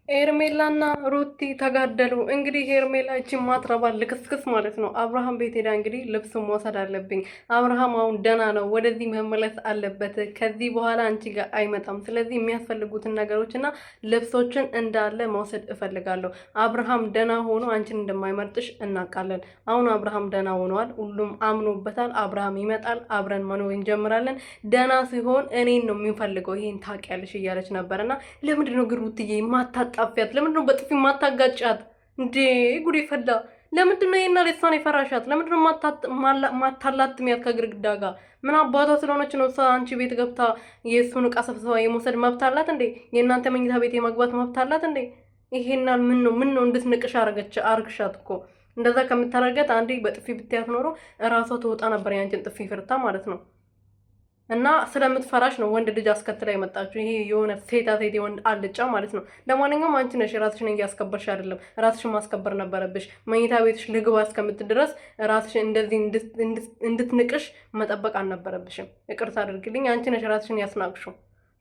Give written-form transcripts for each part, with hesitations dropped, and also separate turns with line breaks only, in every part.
ኤርሜላና ሩቲ ተጋደሉ። እንግዲህ ሄርሜላ እቺ ማትረባ ልክስክስ ማለት ነው አብርሃም ቤት ሄዳ እንግዲህ ልብስ መውሰድ አለብኝ፣ አብርሃም አሁን ደህና ነው፣ ወደዚህ መመለስ አለበት፣ ከዚህ በኋላ አንቺ ጋር አይመጣም፣ ስለዚህ የሚያስፈልጉትን ነገሮችና ልብሶችን እንዳለ መውሰድ እፈልጋለሁ። አብርሃም ደህና ሆኖ አንቺን እንደማይመርጥሽ እናውቃለን። አሁን አብርሃም ደህና ሆኗል፣ ሁሉም አምኖበታል። አብርሃም ይመጣል፣ አብረን መኖር እንጀምራለን። ደህና ሲሆን እኔን ነው የሚፈልገው፣ ይሄን ታውቂያለሽ እያለች ነበርና ለምንድን ነው ግን ሩትዬ ጣፊያት ለምንድነው በጥፊ ማታጋጫት እንዴ? ጉድ ፈላ። ለምንድነው ይሄና ለሷን የፈራሻት? ለምንድነው ማታላትሚያት ከግድግዳ ጋር? ምን አባቷ ስለሆነች ነው አንቺ ቤት ገብታ የሱን ዕቃ ሰብስባ የመውሰድ መብት አላት እንዴ? የእናንተ መኝታ ቤት የመግባት መብት አላት እንዴ? ይሄና ምን ነው እንድትንቅሽ አርግሻት እኮ። እንደዛ ከምታረጋት አንዴ በጥፊ ብትያት ኖሮ እራሷ ትወጣ ነበር፣ ያንቺን ጥፊ ፍርታ ማለት ነው። እና ስለምትፈራሽ ነው ወንድ ልጅ አስከትላ የመጣችው። ይሄ የሆነ ሴታ ሴት ወንድ አልጫ ማለት ነው። ለማንኛውም አንቺ ነሽ ራስሽን እያስከበርሽ አይደለም፣ ራስሽን ማስከበር ነበረብሽ። መኝታ ቤትሽ ልግባ እስከምትድረስ ራስሽን እንደዚህ እንድትንቅሽ መጠበቅ አልነበረብሽም። ይቅርታ አድርግልኝ፣ አንቺ ነሽ ራስሽን ያስናቅሽው።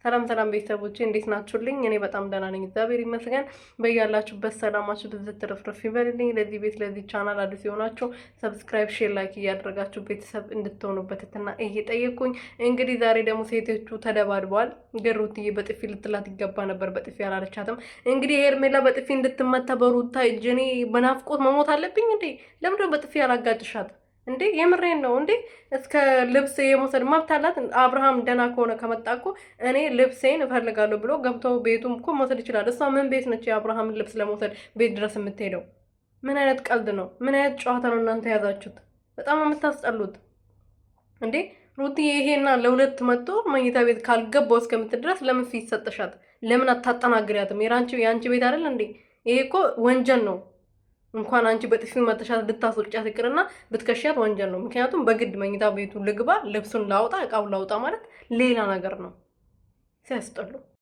ሰላም ቤተሰቦቼ እንዴት ናችሁልኝ? እኔ በጣም ደህና ነኝ፣ እግዚአብሔር ይመስገን። በያላችሁበት ሰላማችሁ ብዝት ትርፍርፍ ይበልልኝ። ለዚህ ቤት ለዚህ ቻናል አዲስ የሆናችሁ ሰብስክራይብ፣ ሼር፣ ላይክ እያደረጋችሁ ቤተሰብ እንድትሆኑበት እና እየጠየቅኩኝ እንግዲህ ዛሬ ደግሞ ሴቶቹ ተደባድበዋል። ግን ሩትዬ በጥፊ ልትላት ይገባ ነበር፣ በጥፊ አላለቻትም። እንግዲህ ሄርሜላ በጥፊ እንድትመታ በሩታ እጅ እኔ በናፍቆት መሞት አለብኝ እንዴ? ለምንድነው በጥፊ ያላጋጭሻት እንዴ? የምሬን ነው እንዴ? እስከ ልብስ የመውሰድ መብት አላት። አብርሃም ደህና ከሆነ ከመጣ እኮ እኔ ልብሴን እፈልጋለሁ ብሎ ገብቶ ቤቱም እኮ መውሰድ ይችላል። እሷ ምን ቤት ነች የአብርሃምን ልብስ ለመውሰድ ቤት ድረስ የምትሄደው? ምን አይነት ቀልድ ነው? ምን አይነት ጨዋታ ነው እናንተ የያዛችሁት? በጣም የምታስጠሉት እንዴ! ሩቲ ይሄና ለሁለት መጥቶ መኝታ ቤት ካልገባው እስከምትል ድረስ ለምን ፊት ሰጠሻት? ለምን አታጠናግሪያትም? የአንቺ ቤት አይደል እንዴ? ይሄ እኮ ወንጀል ነው። እንኳን አንቺ በጥፊ መተሻት ልታስወጫት ይቅርና ብትከሻት ወንጀል ነው። ምክንያቱም በግድ መኝታ ቤቱ ልግባ፣ ልብሱን ላውጣ፣ እቃውን ላውጣ ማለት ሌላ ነገር ነው። ሲያስጠሉ